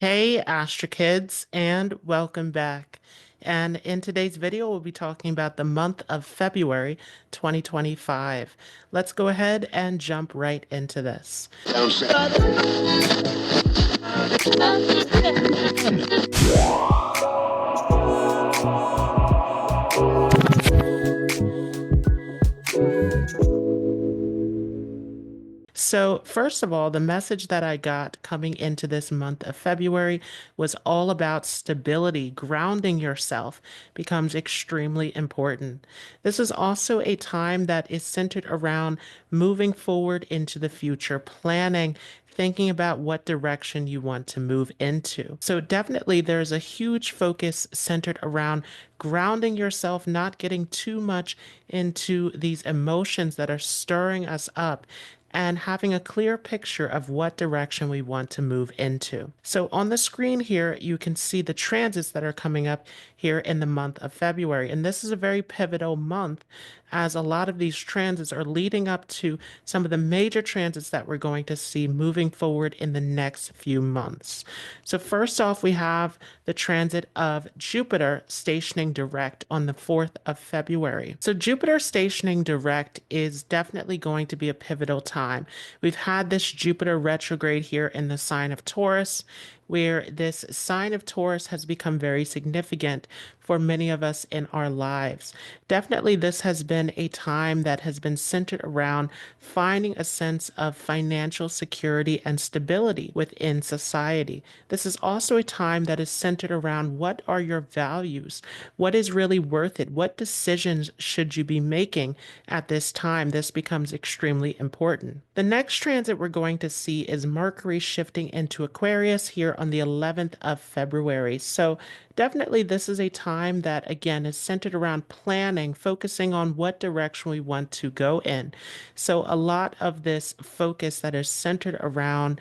Hey, Astro Kids, and welcome back. And in today's video, we'll be talking about the month of February 2025. Let's go ahead and jump right into this. So, first of all, the message that I got coming into this month of February was all about stability. Grounding yourself becomes extremely important. This is also a time that is centered around moving forward into the future, planning, thinking about what direction you want to move into. So, definitely, there's a huge focus centered around grounding yourself, not getting too much into these emotions that are stirring us up, and having a clear picture of what direction we want to move into. So on the screen here, you can see the transits that are coming up here in the month of February. And this is a very pivotal month as a lot of these transits are leading up to some of the major transits that we're going to see moving forward in the next few months. So first off, we have the transit of Jupiter stationing direct on the 4th of February. So Jupiter stationing direct is definitely going to be a pivotal time. We've had this Jupiter retrograde here in the sign of Taurus, where this sign of Taurus has become very significant for many of us in our lives. Definitely, this has been a time that has been centered around finding a sense of financial security and stability within society. This is also a time that is centered around what are your values? What is really worth it? What decisions should you be making at this time? This becomes extremely important. The next transit we're going to see is Mercury shifting into Aquarius here on the 11th of February. So definitely this is a time that, again, is centered around planning, focusing on what direction we want to go in. So a lot of this focus that is centered around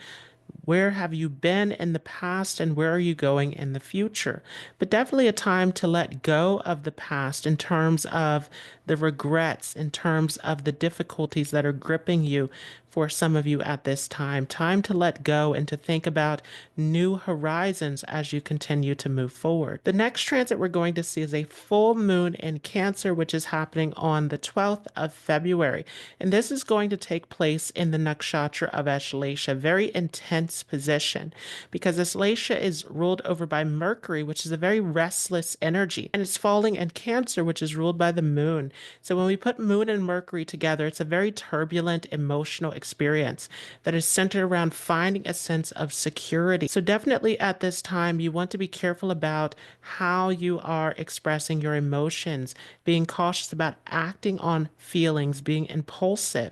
where have you been in the past and where are you going in the future? But definitely a time to let go of the past in terms of the regrets, in terms of the difficulties that are gripping you for some of you at this time. Time to let go and to think about new horizons as you continue to move forward. The next transit we're going to see is a full moon in Cancer, which is happening on the 12th of February. And this is going to take place in the nakshatra of Ashlesha, very intense position, because Ashlesha is ruled over by Mercury, which is a very restless energy, and it's falling in Cancer, which is ruled by the moon. So when we put moon and Mercury together, it's a very turbulent emotional experience that is centered around finding a sense of security. So definitely at this time, you want to be careful about how you are expressing your emotions, being cautious about acting on feelings, being impulsive,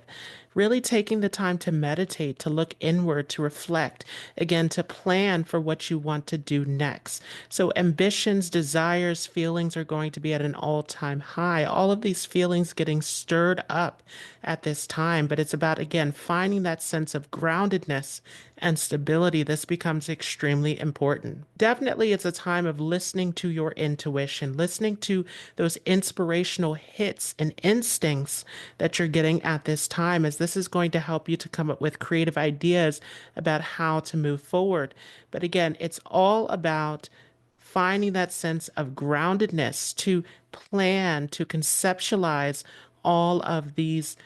really taking the time to meditate, to look inward, to reflect, again, to plan for what you want to do next. So ambitions, desires, feelings are going to be at an all-time high. All of these feelings getting stirred up at this time, but it's about, again, finding that sense of groundedness and stability. This becomes extremely important. Definitely, it's a time of listening to your intuition, listening to those inspirational hits and instincts that you're getting at this time, as this is going to help you to come up with creative ideas about how to move forward. But again, it's all about finding that sense of groundedness to plan, to conceptualize all of these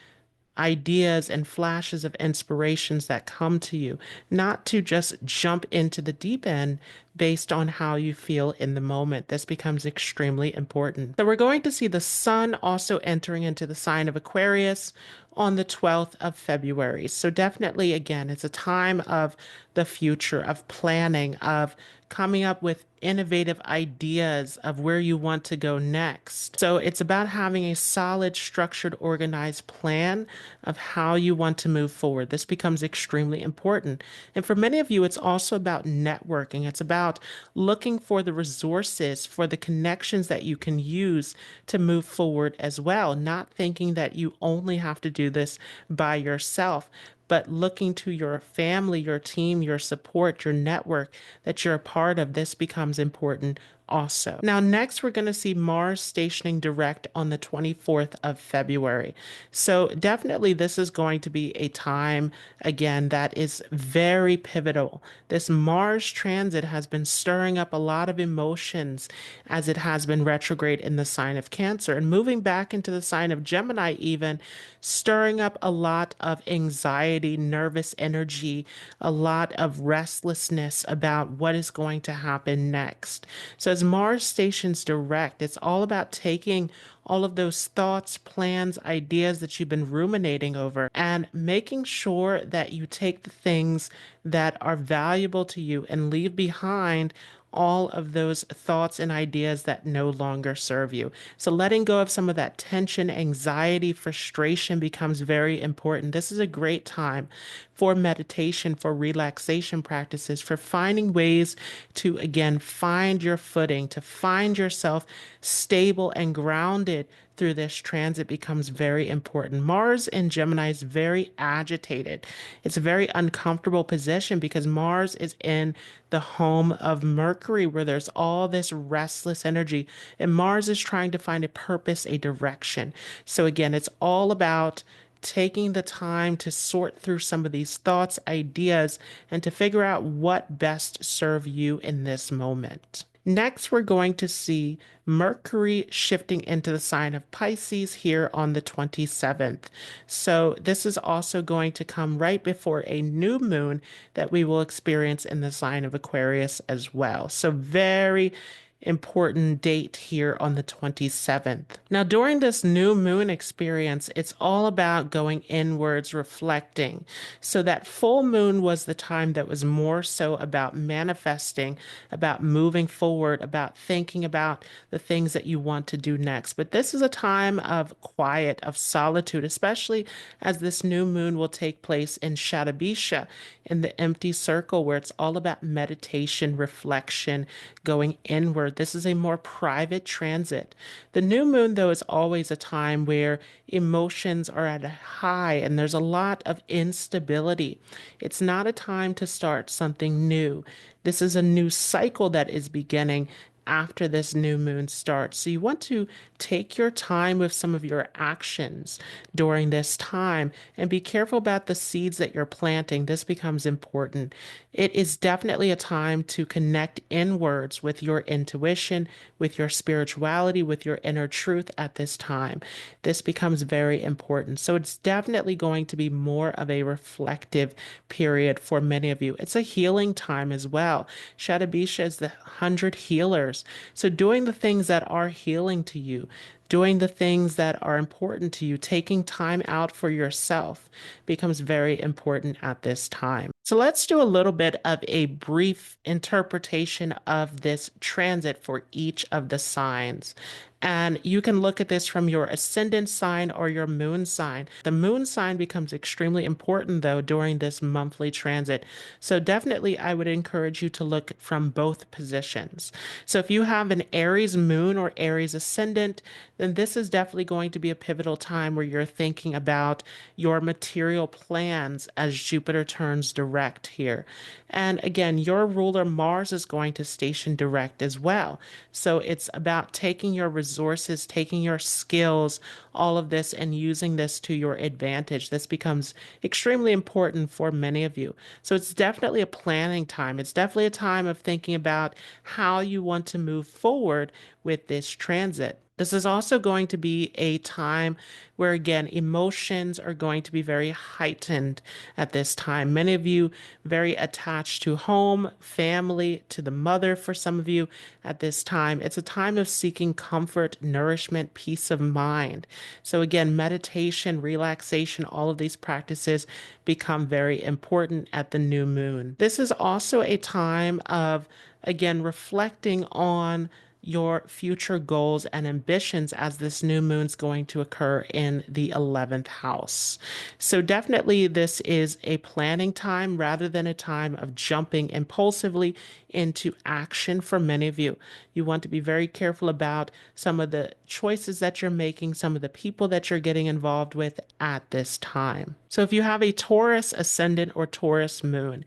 ideas and flashes of inspirations that come to you, not to just jump into the deep end based on how you feel in the moment. This becomes extremely important. So we're going to see the sun also entering into the sign of Aquarius on the 12th of February. So definitely, again, it's a time of the future, of planning, of coming up with innovative ideas of where you want to go next. So it's about having a solid, structured, organized plan of how you want to move forward. This becomes extremely important. And for many of you, it's also about networking. It's about looking for the resources, for the connections that you can use to move forward as well, not thinking that you only have to do this by yourself, but looking to your family, your team, your support, your network that you're a part of. This becomes important also. Now, next, we're going to see Mars stationing direct on the 24th of February. So definitely this is going to be a time, again, that is very pivotal. This Mars transit has been stirring up a lot of emotions as it has been retrograde in the sign of Cancer and moving back into the sign of Gemini, even stirring up a lot of anxiety, nervous energy, a lot of restlessness about what is going to happen next. So, as Mars stations direct, it's all about taking all of those thoughts, plans, ideas that you've been ruminating over and making sure that you take the things that are valuable to you and leave behind all of those thoughts and ideas that no longer serve you. So letting go of some of that tension, anxiety, frustration becomes very important. This is a great time for meditation, for relaxation practices, for finding ways to, again, find your footing, to find yourself stable and grounded through this transit becomes very important. Mars in Gemini is very agitated. It's a very uncomfortable position because Mars is in the home of Mercury, where there's all this restless energy. And Mars is trying to find a purpose, a direction. So, again, it's all about taking the time to sort through some of these thoughts, ideas, and to figure out what best serve you in this moment. Next, we're going to see Mercury shifting into the sign of Pisces here on the 27th. So, this is also going to come right before a new moon that we will experience in the sign of Aquarius as well. So, very important date here on the 27th. Now, during this new moon experience, it's all about going inwards, reflecting. So that full moon was the time that was more so about manifesting, about moving forward, about thinking about the things that you want to do next. But this is a time of quiet, of solitude, especially as this new moon will take place in Shadabisha, in the empty circle, where it's all about meditation, reflection, going inward. This is a more private transit. The new moon, though, is always a time where emotions are at a high and there's a lot of instability. It's not a time to start something new. This is a new cycle that is beginning after this new moon starts. So you want to take your time with some of your actions during this time and be careful about the seeds that you're planting. This becomes important. It is definitely a time to connect inwards with your intuition, with your spirituality, with your inner truth at this time. This becomes very important. So it's definitely going to be more of a reflective period for many of you. It's a healing time as well. Shadabisha is the 100 healers. So doing the things that are healing to you, doing the things that are important to you, taking time out for yourself becomes very important at this time. So let's do a little bit of a brief interpretation of this transit for each of the signs. And you can look at this from your ascendant sign or your moon sign. The moon sign becomes extremely important, though, during this monthly transit. So definitely, I would encourage you to look from both positions. So if you have an Aries moon or Aries ascendant, then this is definitely going to be a pivotal time where you're thinking about your material plans as Jupiter turns direct here. And again, your ruler Mars is going to station direct as well. So it's about taking your resources, taking your skills, all of this, and using this to your advantage. This becomes extremely important for many of you. So it's definitely a planning time. It's definitely a time of thinking about how you want to move forward with this transit. This is also going to be a time where, again, emotions are going to be very heightened at this time. Many of you very attached to home, family, to the mother for some of you at this time. It's a time of seeking comfort, nourishment, peace of mind. So again, meditation, relaxation, all of these practices become very important at the new moon. This is also a time of, again, reflecting on your future goals and ambitions as this new moon's going to occur in the 11th house. So definitely this is a planning time rather than a time of jumping impulsively into action for many of you. You want to be very careful about some of the choices that you're making, some of the people that you're getting involved with at this time. So if you have a Taurus ascendant or Taurus moon,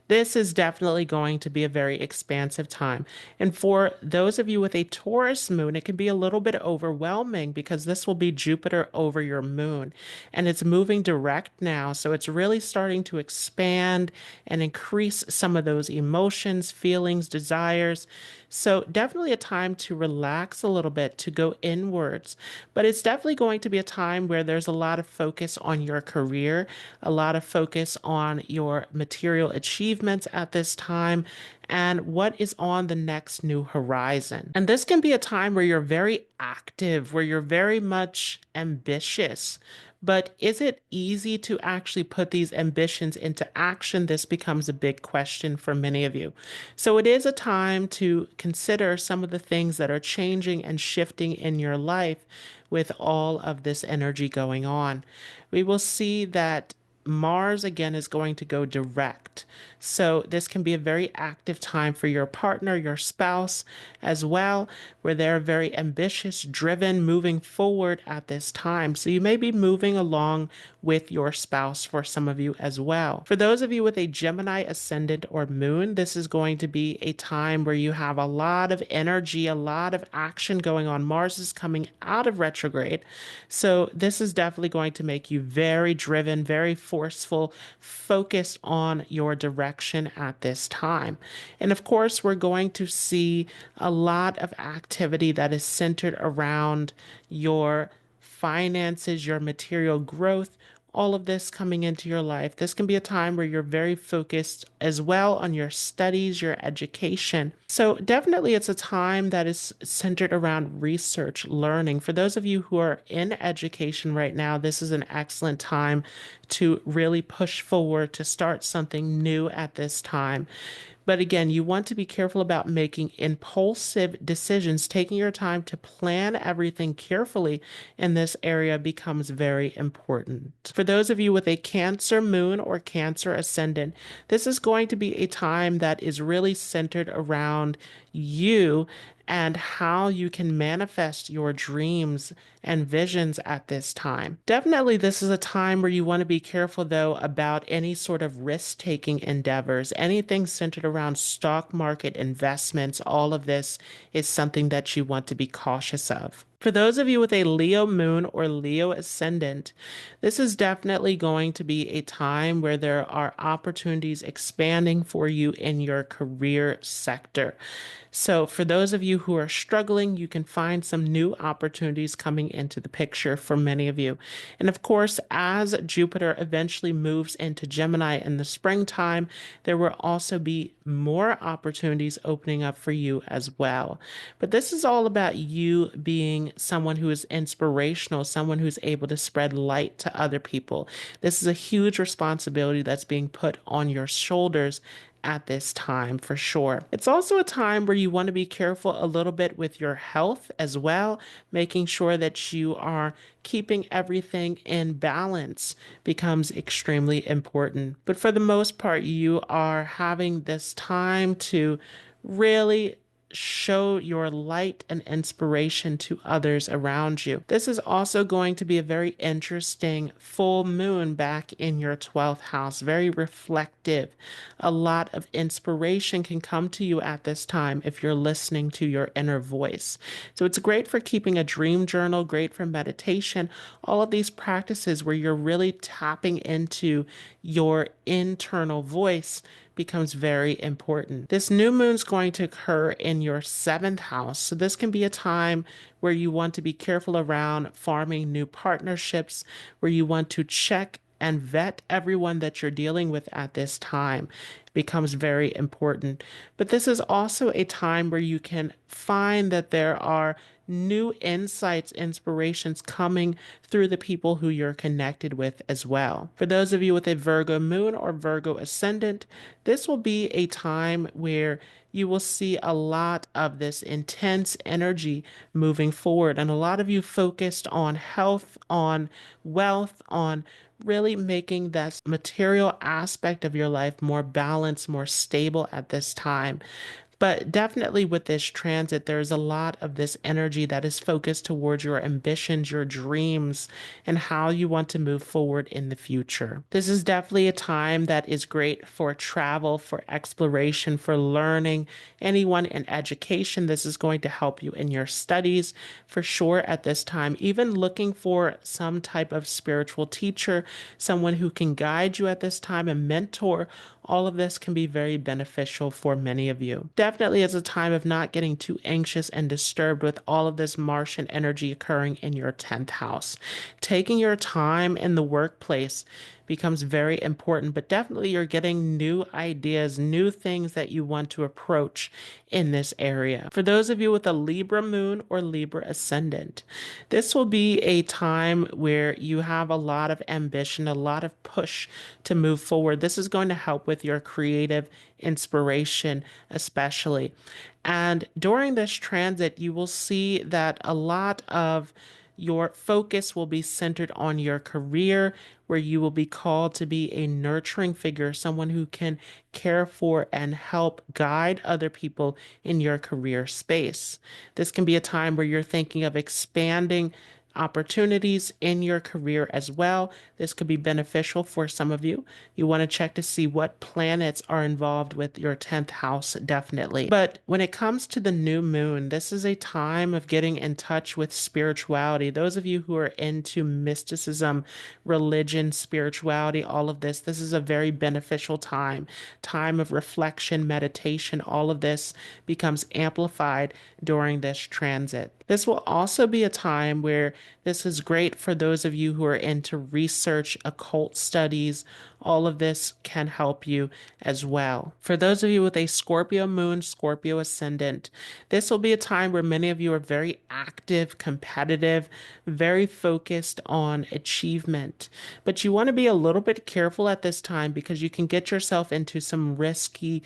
This is definitely going to be a very expansive time. And for those of you with a Taurus moon, it can be a little bit overwhelming because this will be Jupiter over your moon. And it's moving direct now. So it's really starting to expand and increase some of those emotions, feelings, desires. So definitely a time to relax a little bit, to go inwards. But it's definitely going to be a time where there's a lot of focus on your career, a lot of focus on your material achievements at this time, and what is on the next new horizon. And this can be a time where you're very active, where you're very much ambitious. But is it easy to actually put these ambitions into action? This becomes a big question for many of you. So it is a time to consider some of the things that are changing and shifting in your life with all of this energy going on. We will see that Mars again is going to go direct. So this can be a very active time for your partner, your spouse as well, where they're very ambitious, driven, moving forward at this time. So you may be moving along with your spouse for some of you as well. For those of you with a Gemini ascendant or moon, this is going to be a time where you have a lot of energy, a lot of action going on. Mars is coming out of retrograde. So this is definitely going to make you very driven, very forceful, focused on your direction at this time. And of course, we're going to see a lot of activity that is centered around your finances, your material growth, all of this coming into your life. This can be a time where you're very focused as well on your studies, your education. So definitely it's a time that is centered around research, learning. For those of you who are in education right now, this is an excellent time to really push forward, to start something new at this time. But again, you want to be careful about making impulsive decisions. Taking your time to plan everything carefully in this area becomes very important. For those of you with a Cancer moon or Cancer ascendant, this is going to be a time that is really centered around you and how you can manifest your dreams and visions at this time. Definitely, this is a time where you want to be careful, though, about any sort of risk-taking endeavors, anything centered around stock market investments. All of this is something that you want to be cautious of. For those of you with a Leo moon or Leo ascendant, this is definitely going to be a time where there are opportunities expanding for you in your career sector. So, for those of you who are struggling, you can find some new opportunities coming into the picture for many of you. And of course, as Jupiter eventually moves into Gemini in the springtime, there will also be more opportunities opening up for you as well. But this is all about you being someone who is inspirational, someone who's able to spread light to other people. This is a huge responsibility that's being put on your shoulders at this time for sure. It's also a time where you want to be careful a little bit with your health as well, making sure that you are keeping everything in balance becomes extremely important. But for the most part, you are having this time to really show your light and inspiration to others around you. This is also going to be a very interesting full moon back in your 12th house, very reflective. A lot of inspiration can come to you at this time if you're listening to your inner voice. So it's great for keeping a dream journal, great for meditation, all of these practices where you're really tapping into your internal voice becomes very important. This new moon is going to occur in your seventh house. So this can be a time where you want to be careful around forming new partnerships, where you want to check and vet everyone that you're dealing with at this time. It becomes very important. But this is also a time where you can find that there are new insights, inspirations coming through the people who you're connected with as well. For those of you with a Virgo moon or Virgo ascendant, this will be a time where you will see a lot of this intense energy moving forward. And a lot of you focused on health, on wealth, on really making that material aspect of your life more balanced, more stable at this time. But definitely with this transit, there's a lot of this energy that is focused towards your ambitions, your dreams, and how you want to move forward in the future. This is definitely a time that is great for travel, for exploration, for learning. Anyone in education, this is going to help you in your studies for sure at this time. Even looking for some type of spiritual teacher, someone who can guide you at this time, a mentor. All of this can be very beneficial for many of you. Definitely is a time of not getting too anxious and disturbed with all of this Martian energy occurring in your 10th house. Taking your time in the workplace becomes very important, but definitely you're getting new ideas, new things that you want to approach in this area. For those of you with a Libra moon or Libra ascendant, this will be a time where you have a lot of ambition, a lot of push to move forward. This is going to help with your creative inspiration, especially. And during this transit, you will see that a lot of your focus will be centered on your career, where you will be called to be a nurturing figure, someone who can care for and help guide other people in your career space. This can be a time where you're thinking of expanding opportunities in your career as well. This could be beneficial for some of you. You want to check to see what planets are involved with your 10th house, definitely. But when it comes to the new moon, this is a time of getting in touch with spirituality. Those of you who are into mysticism, religion, spirituality, all of this, this is a very beneficial time. Time of reflection, meditation, all of this becomes amplified during this transit. This will also be a time where this is great for those of you who are into research, occult studies. All of this can help you as well. For those of you with a Scorpio moon, Scorpio ascendant, this will be a time where many of you are very active, competitive, very focused on achievement. But you want to be a little bit careful at this time because you can get yourself into some risky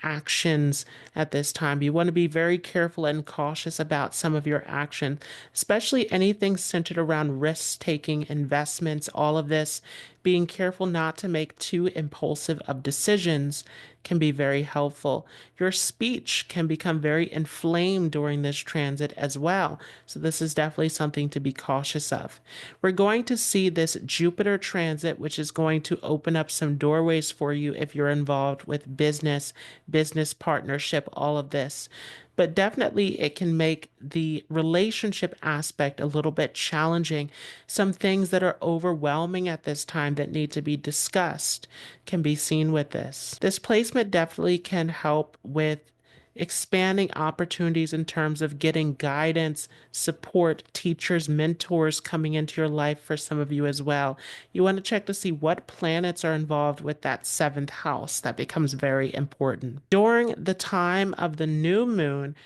actions at this time. You want to be very careful and cautious about some of your action, especially anything centered around risk-taking, investments, all of this. Being careful not to make too impulsive of decisions can be very helpful. Your speech can become very inflamed during this transit as well. So this is definitely something to be cautious of. We're going to see this Jupiter transit, which is going to open up some doorways for you if you're involved with business, business partnership, all of this. But definitely it can make the relationship aspect a little bit challenging. Some things that are overwhelming at this time that need to be discussed can be seen with this. This placement definitely can help with expanding opportunities in terms of getting guidance, support, teachers, mentors coming into your life for some of you as well. You want to check to see what planets are involved with that seventh house. That becomes very important. During the time of the new moon,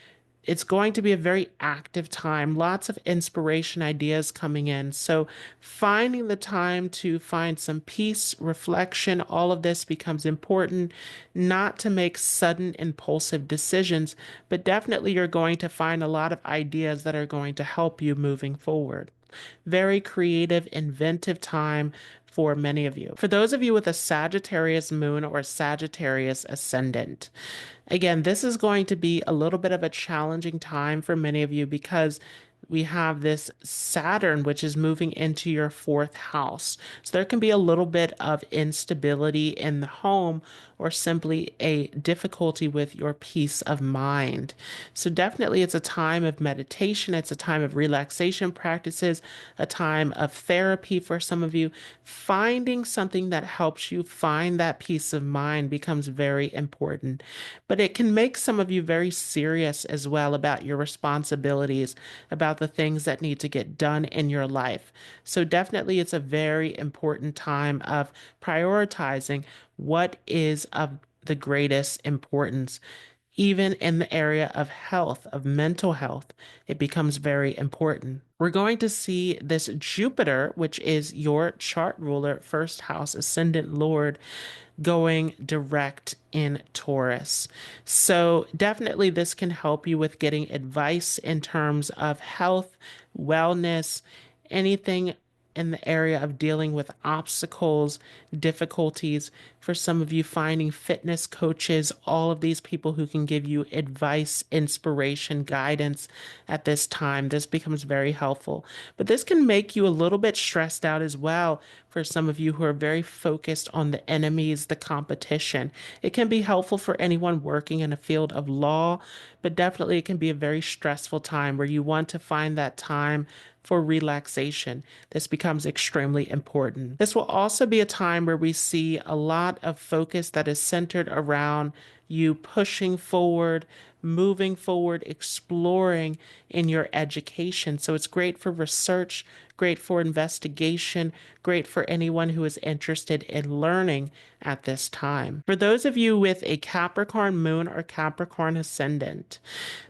it's going to be a very active time, lots of inspiration ideas coming in. So, finding the time to find some peace, reflection, all of this becomes important, not to make sudden impulsive decisions, but definitely you're going to find a lot of ideas that are going to help you moving forward. Very creative, inventive time for many of you. For those of you with a Sagittarius moon or Sagittarius ascendant, again, this is going to be a little bit of a challenging time for many of you because we have this Saturn, which is moving into your fourth house. So there can be a little bit of instability in the home or simply a difficulty with your peace of mind. So definitely it's a time of meditation. It's a time of relaxation practices, a time of therapy for some of you. Finding something that helps you find that peace of mind becomes very important. But it can make some of you very serious as well about your responsibilities, about the things that need to get done in your life. So definitely it's a very important time of prioritizing what is of the greatest importance. Even in the area of health, of mental health, it becomes very important. We're going to see this Jupiter, which is your chart ruler, first house, ascendant lord, going direct in Taurus. So definitely this can help you with getting advice in terms of health, wellness, anything in the area of dealing with obstacles, difficulties. For some of you, finding fitness coaches, all of these people who can give you advice, inspiration, guidance at this time. This becomes very helpful. But this can make you a little bit stressed out as well for some of you who are very focused on the enemies, the competition. It can be helpful for anyone working in a field of law, but definitely it can be a very stressful time where you want to find that time for relaxation. This becomes extremely important. This will also be a time where we see a lot of focus that is centered around you pushing forward, moving forward, exploring in your education. So it's great for research, great for investigation, great for anyone who is interested in learning at this time. For those of you with a Capricorn moon or Capricorn ascendant,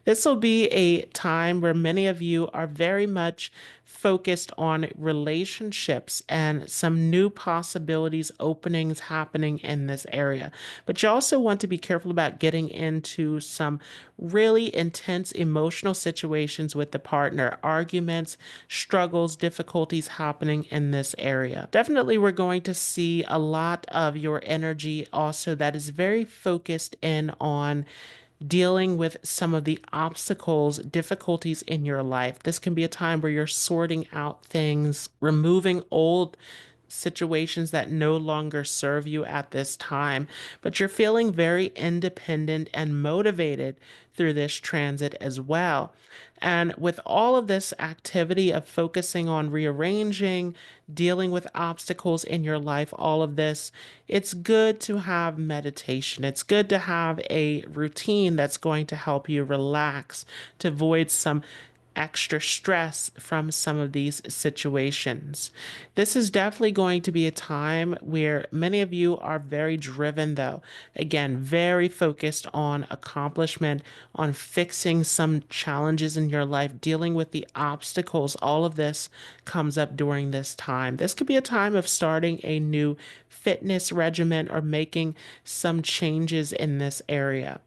this will be a time where many of you are very much focused on relationships and some new possibilities, openings happening in this area. But you also want to be careful about getting into some really intense emotional situations with the partner, arguments, struggles, difficulties happening in this area. Definitely, we're going to see a lot of your energy also that is very focused in on dealing with some of the obstacles, difficulties in your life. This can be a time where you're sorting out things, removing old situations that no longer serve you at this time, but you're feeling very independent and motivated through this transit as well. And with all of this activity of focusing on rearranging, dealing with obstacles in your life, all of this, it's good to have meditation. It's good to have a routine that's going to help you relax, to avoid some extra stress from some of these situations. This is definitely going to be a time where many of you are very driven, though. Again, very focused on accomplishment, on fixing some challenges in your life, dealing with the obstacles. All of this comes up during this time. This could be a time of starting a new fitness regimen or making some changes in this area.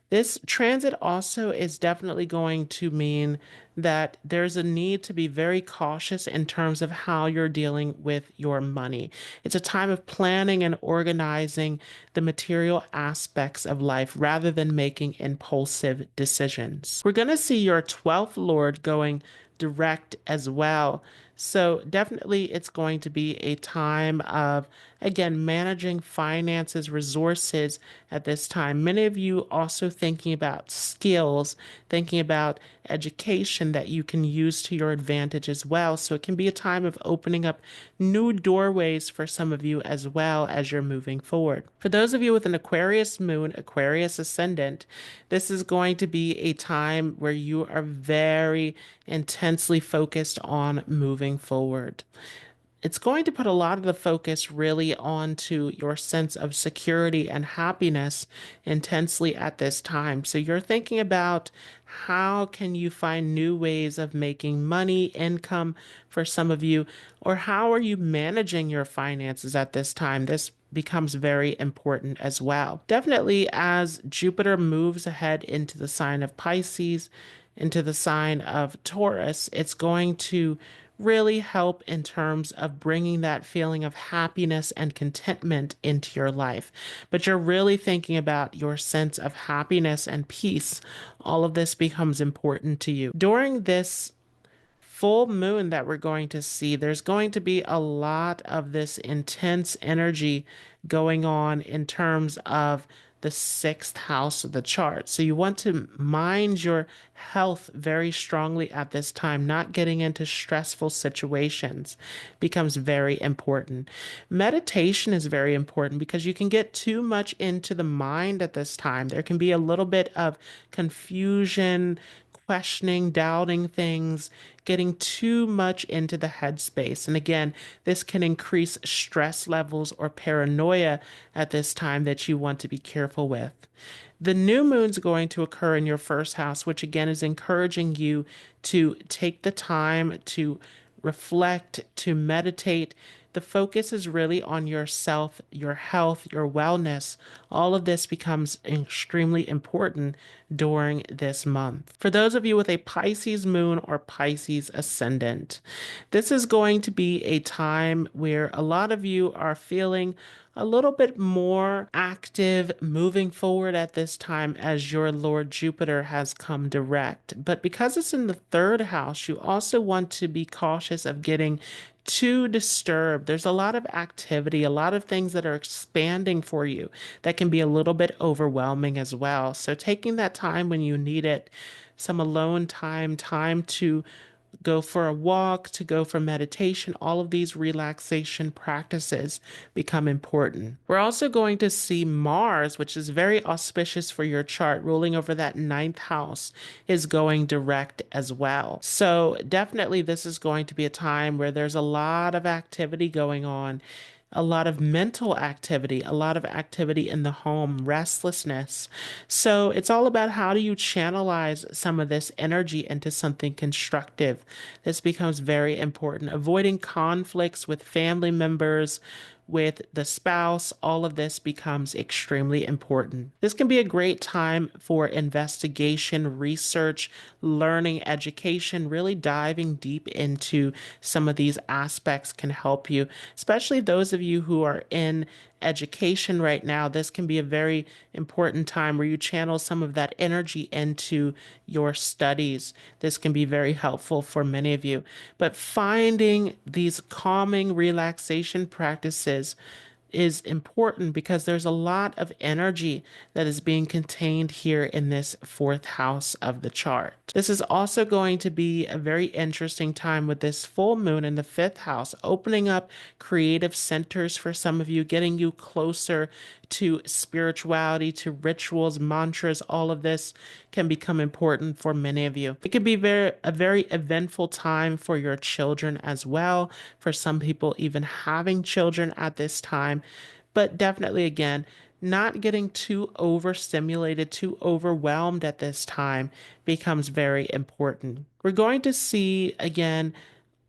This transit also is definitely going to mean that there's a need to be very cautious in terms of how you're dealing with your money. It's a time of planning and organizing the material aspects of life rather than making impulsive decisions. We're going to see your 12th Lord going direct as well. So definitely it's going to be a time of, again, managing finances, resources at this time. Many of you also thinking about skills, thinking about education that you can use to your advantage as well. So it can be a time of opening up new doorways for some of you as well as you're moving forward. For those of you with an Aquarius moon, Aquarius ascendant, this is going to be a time where you are very intensely focused on moving forward. It's going to put a lot of the focus really onto your sense of security and happiness intensely at this time. So you're thinking about how can you find new ways of making money, income for some of you, or how are you managing your finances at this time? This becomes very important as well. Definitely as Jupiter moves ahead into the sign of Pisces, into the sign of Taurus, it's going to really help in terms of bringing that feeling of happiness and contentment into your life. But you're really thinking about your sense of happiness and peace. All of this becomes important to you. During this full moon that we're going to see, there's going to be a lot of this intense energy going on in terms of the sixth house of the chart. So you want to mind your health very strongly at this time. Not getting into stressful situations becomes very important. Meditation is very important because you can get too much into the mind at this time. There can be a little bit of confusion, questioning, doubting things, getting too much into the headspace. And again, this can increase stress levels or paranoia at this time that you want to be careful with. The new moon's going to occur in your first house, which again is encouraging you to take the time to reflect, to meditate, the focus is really on yourself, your health, your wellness. All of this becomes extremely important during this month. For those of you with a Pisces moon or Pisces ascendant, this is going to be a time where a lot of you are feeling a little bit more active moving forward at this time as your Lord Jupiter has come direct. But because it's in the third house, you also want to be cautious of getting too disturbed. There's a lot of activity, a lot of things that are expanding for you that can be a little bit overwhelming as well. So taking that time when you need it, some alone time, time to go for a walk, to go for meditation, all of these relaxation practices become important. We're also going to see Mars, which is very auspicious for your chart, ruling over that ninth house, is going direct as well. So definitely this is going to be a time where there's a lot of activity going on, a lot of mental activity, a lot of activity in the home, restlessness. So it's all about how do you channelize some of this energy into something constructive. This becomes very important. Avoiding conflicts with family members, with the spouse, all of this becomes extremely important. This can be a great time for investigation, research, learning, education, really diving deep into some of these aspects can help you, especially those of you who are in education right now. This can be a very important time where you channel some of that energy into your studies. This can be very helpful for many of you. But finding these calming relaxation practices is important because there's a lot of energy that is being contained here in this fourth house of the chart. This is also going to be a very interesting time with this full moon in the fifth house, opening up creative centers for some of you, getting you closer to spirituality, to rituals, mantras. All of this can become important for many of you. It can be a very eventful time for your children as well. For some people, even having children at this time. But definitely, again, not getting too overstimulated, too overwhelmed at this time becomes very important. We're going to see again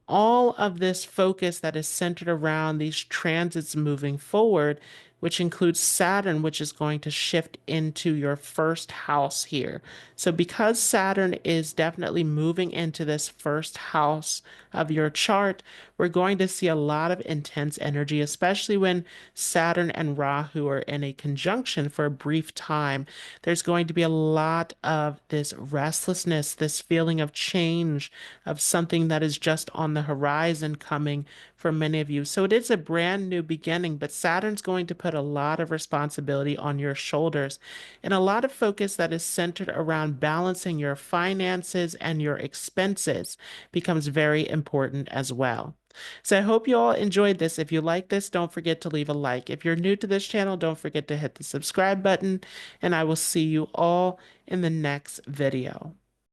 all of this focus that is centered around these transits moving forward, which includes Saturn, which is going to shift into your first house here. So, because Saturn is definitely moving into this first house of your chart, we're going to see a lot of intense energy, especially when Saturn and Rahu are in a conjunction for a brief time. There's going to be a lot of this restlessness, this feeling of change, of something that is just on the horizon coming for many of you. So it is a brand new beginning, but Saturn's going to put a lot of responsibility on your shoulders and a lot of focus that is centered around balancing your finances and your expenses becomes very important as well. So I hope you all enjoyed this. If you like this, don't forget to leave a like. If you're new to this channel, don't forget to hit the subscribe button, and I will see you all in the next video.